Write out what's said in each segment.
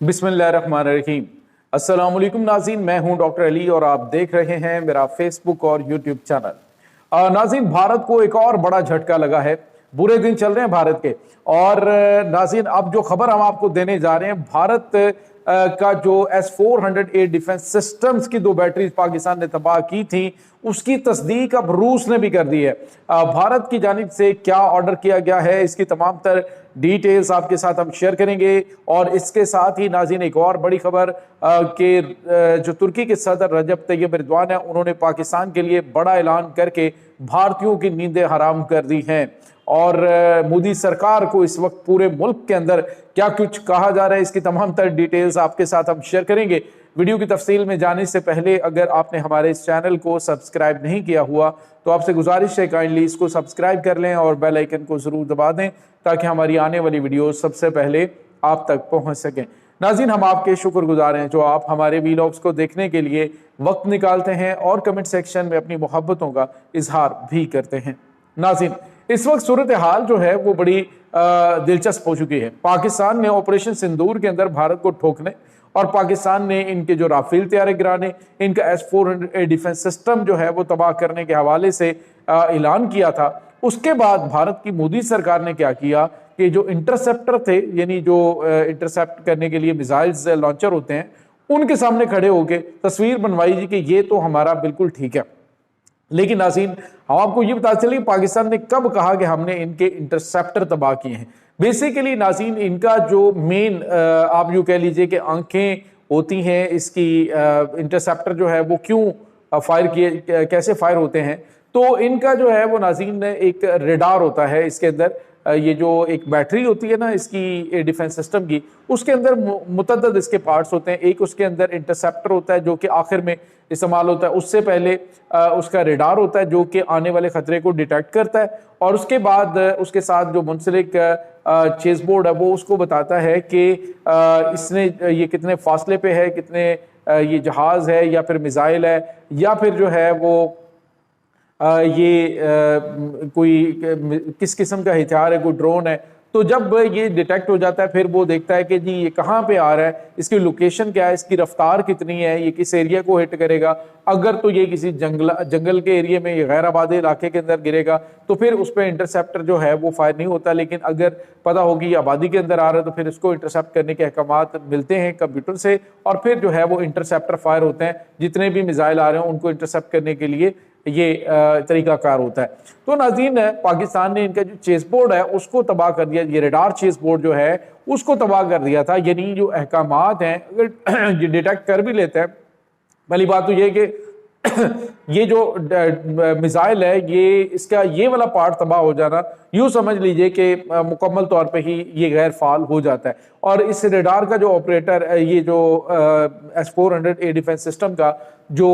बिस्मिल्लाहिर्रहमानिर्रहीम। अस्सलाम वालेकुम नाज़रीन, मैं हूं डॉक्टर अली और आप देख रहे हैं मेरा फेसबुक और यूट्यूब चैनल। नाज़रीन, भारत को एक और बड़ा झटका लगा है। बुरे दिन चल रहे हैं भारत के। और नाज़रीन, अब जो खबर हम आपको देने जा रहे हैं, भारत का जो S-400A डिफेंस सिस्टम्स की 2 बैटरीज पाकिस्तान ने तबाह की थी, उसकी तस्दीक अब रूस ने भी कर दी है। भारत की जानिब से क्या ऑर्डर किया गया है, इसकी तमाम तर डिटेल्स आपके साथ हम शेयर करेंगे। और इसके साथ ही नाज़रीन, एक और बड़ी खबर कि जो तुर्की के सदर रजब तैयब एर्दोआन है, उन्होंने पाकिस्तान के लिए बड़ा ऐलान करके भारतीयों की नींदें हराम कर दी हैं। और मोदी सरकार को इस वक्त पूरे मुल्क के अंदर क्या कुछ कहा जा रहा है, इसकी तमाम तर डिटेल्स आपके साथ हम शेयर करेंगे। वीडियो की तफसील में जाने से पहले अगर आपने हमारे इस चैनल को सब्सक्राइब नहीं किया हुआ तो आपसे गुजारिश है काइंडली इसको सब्सक्राइब कर लें और बेल आइकन को जरूर दबा दें ताकि हमारी आने वाली वीडियो सबसे पहले आप तक पहुंच सकें। नाज़रीन, हम आपके शुक्रगुजार हैं जो आप हमारे वीलॉग्स को देखने के लिए वक्त निकालते हैं और कमेंट सेक्शन में अपनी मोहब्बतों का इजहार भी करते हैं। नाज़रीन, इस वक्त सूरत हाल जो है वो बड़ी दिलचस्प हो चुकी है। पाकिस्तान ने ऑपरेशन सिंदूर के अंदर भारत को ठोकने और पाकिस्तान ने इनके जो राफेल तैयारे गिराने, इनका S-400A डिफेंस सिस्टम जो है वो तबाह करने के हवाले से ऐलान किया था। उसके बाद भारत की मोदी सरकार ने क्या किया कि जो इंटरसेप्टर थे, यानी जो इंटरसेप्ट करने के लिए मिसाइल्स लॉन्चर होते हैं, उनके सामने खड़े होकर तस्वीर बनवाई जी कि ये तो हमारा बिल्कुल ठीक है। लेकिन नाज़रीन, हम आपको ये बता चलिए पाकिस्तान ने कब कहा कि हमने इनके इंटरसेप्टर तबाह किए हैं। बेसिकली नाज़रीन, इनका जो मेन आप यूँ कह लीजिए कि आंखें होती हैं, इसकी इंटरसेप्टर जो है वो क्यों फायर किए, कैसे फायर होते हैं, तो इनका जो है वो नाज़रीन एक रेडार होता है। इसके अंदर ये जो एक बैटरी होती है ना इसकी डिफेंस सिस्टम की, उसके अंदर मुतअद्दिद इसके पार्ट्स होते हैं। एक उसके अंदर इंटरसेप्टर होता है जो कि आखिर में इस्तेमाल होता है, उससे पहले उसका रेडार होता है जो कि आने वाले खतरे को डिटेक्ट करता है, और उसके बाद उसके साथ जो मुंसलिक चेस बोर्ड है वो उसको बताता है कि इसने ये कितने फासले पे है, कितने ये जहाज है या फिर मिसाइल है या फिर जो है वो ये कोई किस किस्म का हथियार है, कोई ड्रोन है। तो जब ये डिटेक्ट हो जाता है फिर वो देखता है कि जी ये कहाँ पे आ रहा है, इसकी लोकेशन क्या है, इसकी रफ्तार कितनी है, ये किस एरिया को हिट करेगा। अगर तो ये किसी जंगल के एरिया में, ये गैर आबादी इलाके के अंदर गिरेगा तो फिर उस पर इंटरसेप्टर जो है वो फायर नहीं होता। लेकिन अगर पता होगी ये आबादी के अंदर आ रहा है तो फिर इसको इंटरसेप्ट करने के अहकामात मिलते हैं कंप्यूटर से, और फिर जो है वो इंटरसेप्टर फायर होते हैं। जितने भी मिसाइल आ रहे हैं उनको इंटरसेप्ट करने के लिए ये तरीकाकार होता है। तो नाज़रीन, पाकिस्तान ने इनका जो चेस बोर्ड है उसको तबाह कर दिया, ये रेडार चेस बोर्ड जो है उसको तबाह कर दिया था। यानी जो अहकामात हैं अगर ये डिटेक्ट कर भी लेते हैं, पहली बात तो ये कि ये जो मिसाइल है ये इसका ये वाला पार्ट तबाह हो जाना, यूं समझ लीजिए कि मुकम्मल तौर पे ही ये गैर फाल हो जाता है। और इस रेडार का जो ऑपरेटर, ये जो S-400A डिफेंस सिस्टम का जो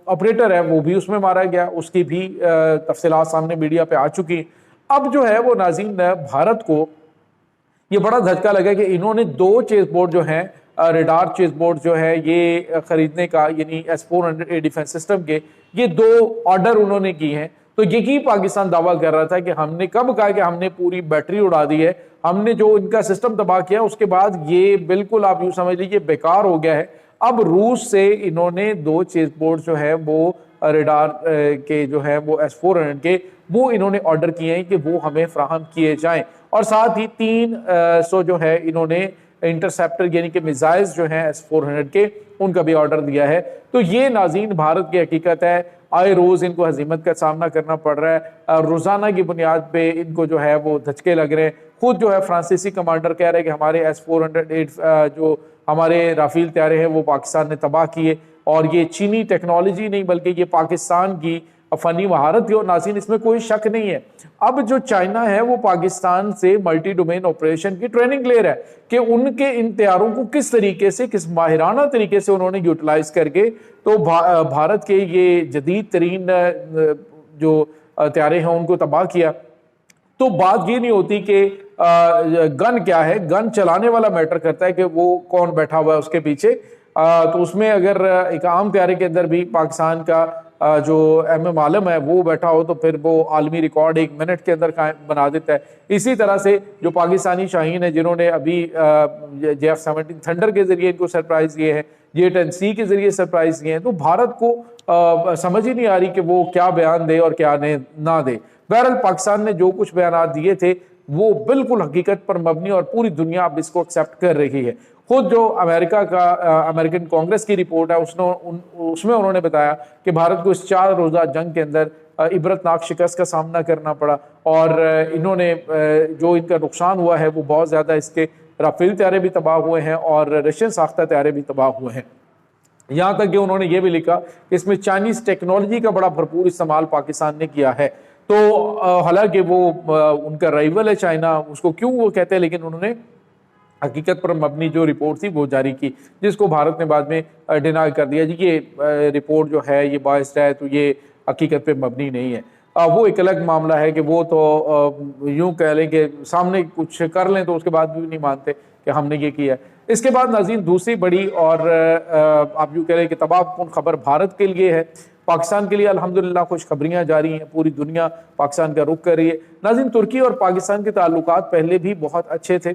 ऑपरेटर है वो भी उसमें मारा गया, उसकी भी तफसीलात सामने मीडिया पे आ चुकी। अब जो है वो नाज़रीन, भारत को ये बड़ा धक्का लगा कि इन्होंने 2 चेस बोर्ड जो हैं, रेडार चेस बोर्ड जो है ये खरीदने का, यानी S-400A डिफेंस सिस्टम के ये 2 ऑर्डर उन्होंने किए हैं। तो यही पाकिस्तान दावा कर रहा था कि हमने कब कहा कि हमने पूरी बैटरी उड़ा दी है, हमने जो इनका सिस्टम तबाह किया उसके बाद ये बिल्कुल आप यूं समझ लीजिए बेकार हो गया है। अब रूस से इन्होंने 2 चेस बोर्ड जो है वो रेडार के जो है वो S-400 के वो इन्होंने ऑर्डर किए हैं कि वो हमें फ्राहम किए जाएं, और साथ ही 300 जो है इन्होंने इंटरसेप्टर यानी कि मिसाइल्स जो हैं S-400 के उनका भी ऑर्डर दिया है। तो ये नाज़रीन भारत की हकीकत है। आए रोज इनको हजीमत का सामना करना पड़ रहा है, रोजाना की बुनियाद पे इनको जो है वो धचके लग रहे हैं। खुद जो है फ्रांसीसी कमांडर कह रहे हैं कि हमारे S-400 जो हमारे राफेल तैयारे हैं वो पाकिस्तान ने तबाह किए, और ये चीनी टेक्नोलॉजी नहीं बल्कि ये पाकिस्तान की फनी महारत थी। और नाज़रीन, इसमें कोई शक नहीं है, अब जो चाइना है वो पाकिस्तान से मल्टी डोमेन ऑपरेशन की ट्रेनिंग ले रहा है कि उनके इन तैयारों को किस तरीके से, किस माहिराना तरीके से उन्होंने यूटिलाइज करके तो भारत के ये जदीद तरीन जो तैयारे हैं उनको तबाह किया। तो बात ये नहीं होती कि गन क्या है, गन चलाने वाला मैटर करता है कि वो कौन बैठा हुआ है उसके पीछे। तो उसमें अगर एक आम तैयारे के अंदर भी पाकिस्तान का जो MM आलम है वो बैठा हो तो फिर वो आलमी रिकॉर्ड 1 मिनट के अंदर बना देता है। इसी तरह से जो पाकिस्तानी शाहीन है जिन्होंने अभी JF-17 थंडर के जरिए इनको सरप्राइज दिए हैं, J-10C के जरिए सरप्राइज दिए हैं, तो भारत को समझ ही नहीं आ रही कि वो क्या बयान दे और क्या ना दे। बहरहाल पाकिस्तान ने जो कुछ बयान दिए थे वो बिल्कुल हकीकत पर मबनी और पूरी दुनिया अब इसको एक्सेप्ट कर रही है। खुद जो अमेरिकन कांग्रेस की रिपोर्ट है उसमें उन्होंने बताया कि भारत को इस 4 रोजा जंग के अंदर इबरतनाक शिकस्त का सामना करना पड़ा और इन्होंने जो इनका नुकसान हुआ है वो बहुत ज्यादा, इसके राफेल तैयारे भी तबाह हुए हैं और रशियन साख्ता तैयारे भी तबाह हुए हैं। यहाँ तक कि उन्होंने ये भी लिखा कि इसमें चाइनीज टेक्नोलॉजी का बड़ा भरपूर इस्तेमाल पाकिस्तान ने किया है। तो हालांकि वो उनका राइवल है चाइना, उसको क्यों वो कहते हैं, लेकिन उन्होंने हकीकत पर मबनी जो रिपोर्ट थी वो जारी की, जिसको भारत ने बाद में डिनाई कर दिया जी ये रिपोर्ट जो है ये बायस्ड है, तो ये हकीकत पे मबनी नहीं है। वो एक अलग मामला है कि वो तो यूं कह लें कि सामने कुछ कर लें तो उसके बाद भी नहीं मानते कि हमने ये किया है। इसके बाद नाज़रीन दूसरी बड़ी और आप यूं कह लें कि तबाहकुन खबर भारत के लिए है। पाकिस्तान के लिए अल्हम्दुलिल्लाह खुशखबरियां जारी हैं, पूरी दुनिया पाकिस्तान का रुख कर रही है। नाज़रीन तुर्की और पाकिस्तान के ताल्लुकात पहले भी बहुत अच्छे थे।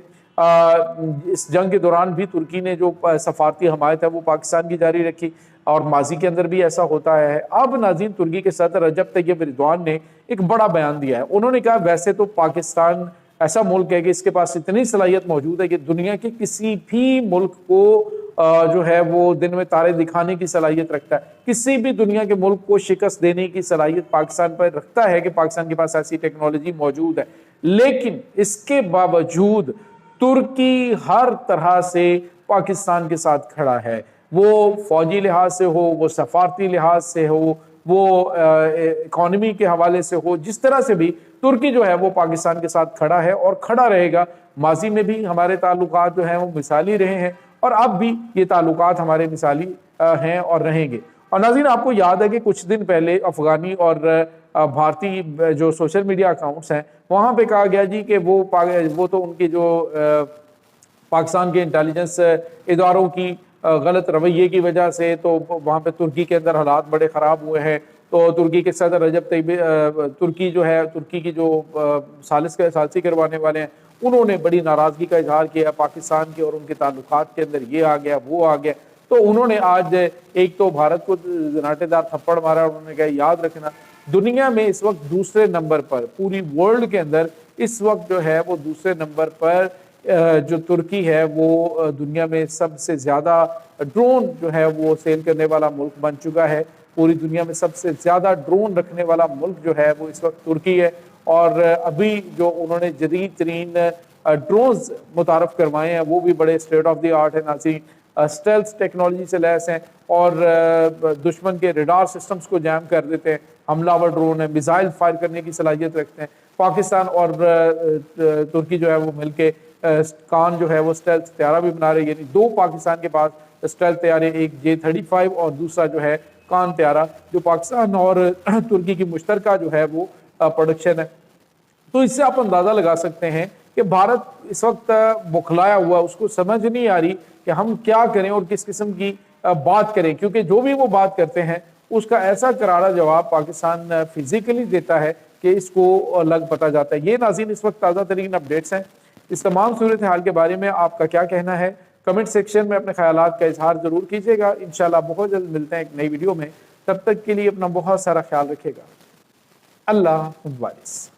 इस जंग के दौरान भी तुर्की ने जो सफारती हमायत है वो पाकिस्तान की जारी रखी और माजी के अंदर भी ऐसा होता है। अब नाज़रीन तुर्की के सदर रजब तैयब एर्दोगान ने एक बड़ा बयान दिया है। उन्होंने कहा वैसे तो पाकिस्तान ऐसा मुल्क है कि इसके पास इतनी सलाहियत मौजूद है कि दुनिया के किसी भी मुल्क को जो है वो दिन में तारे दिखाने की सलाहियत रखता है, किसी भी दुनिया के मुल्क को शिकस्त देने की सलाहियत पाकिस्तान पर रखता है कि पाकिस्तान के पास ऐसी टेक्नोलॉजी मौजूद है। लेकिन इसके बावजूद तुर्की हर तरह से पाकिस्तान के साथ खड़ा है, वो फौजी लिहाज से हो, वो सफारती लिहाज से हो, वो इकोनॉमी के हवाले से हो, जिस तरह से भी तुर्की जो है वो पाकिस्तान के साथ खड़ा है और खड़ा रहेगा। माजी में भी हमारे ताल्लुकात जो हैं वो मिसाली रहे हैं और अब भी ये ताल्लुकात हमारे मिसाली हैं और रहेंगे। और नाज़रीन आपको याद है कि कुछ दिन पहले अफगानी और भारतीय जो सोशल मीडिया अकाउंट्स हैं वहाँ पे कहा गया जी कि वो तो उनकी जो पाकिस्तान के इंटेलिजेंस इदारों की गलत रवैये की वजह से तो वहाँ पे तुर्की के अंदर हालात बड़े ख़राब हुए हैं। तो तुर्की के सदर रजब तैयब तुर्की जो है, तुर्की की जो सालसी करवाने वाले हैं, उन्होंने बड़ी नाराज़गी का इजहार किया पाकिस्तान के और उनके ताल्लुकात के अंदर, ये आ गया वो आ गया। तो उन्होंने आज एक तो भारत को नाटेदार थप्पड़ मारा। उन्होंने कहा याद रखना दुनिया में इस वक्त दूसरे नंबर पर, पूरी वर्ल्ड के अंदर इस वक्त जो है वो दूसरे नंबर पर जो तुर्की है वो दुनिया में सबसे ज़्यादा ड्रोन जो है वो सेल करने वाला मुल्क बन चुका है। पूरी दुनिया में सबसे ज़्यादा ड्रोन रखने वाला मुल्क जो है वो इस वक्त तुर्की है। और अभी जो उन्होंने जदीद तरीन ड्रोन्स मुतारफ़ करवाए हैं वो भी बड़े स्टेट ऑफ द आर्ट है नाज़रीन, स्टेल्थ टेक्नोलॉजी से लैस हैं और दुश्मन के रडार सिस्टम्स को जैम कर देते हैं। हमलावर ड्रोन है, मिसाइल फायर करने की सलाहियत रखते हैं। पाकिस्तान और तुर्की जो है वो मिलके कान जो है वो स्टेल्थ तैयारा भी बना रहे हैं, यानी 2 पाकिस्तान के पास स्टेल्थ तैयारे, एक J-35 और दूसरा जो है कान तैयारा, जो पाकिस्तान और तुर्की की मुश्तरका जो है वो प्रोडक्शन है। तो इससे आप अंदाज़ा लगा सकते हैं कि भारत इस वक्त बुखलाया हुआ, उसको समझ नहीं आ रही कि हम क्या करें और किस किस्म की बात करें, क्योंकि जो भी वो बात करते हैं उसका ऐसा करारा जवाब पाकिस्तान फिजिकली देता है कि इसको लग पता जाता है। ये नाज़रीन इस वक्त ताज़ा तरीन अपडेट्स हैं। इस तमाम सूरत हाल के बारे में आपका क्या कहना है, कमेंट सेक्शन में अपने ख्यालात का इजहार ज़रूर कीजिएगा। इंशाल्लाह बहुत जल्द मिलते हैं एक नई वीडियो में। तब तक के लिए अपना बहुत सारा ख्याल रखिएगा। अल्लाह हाफ़िज़।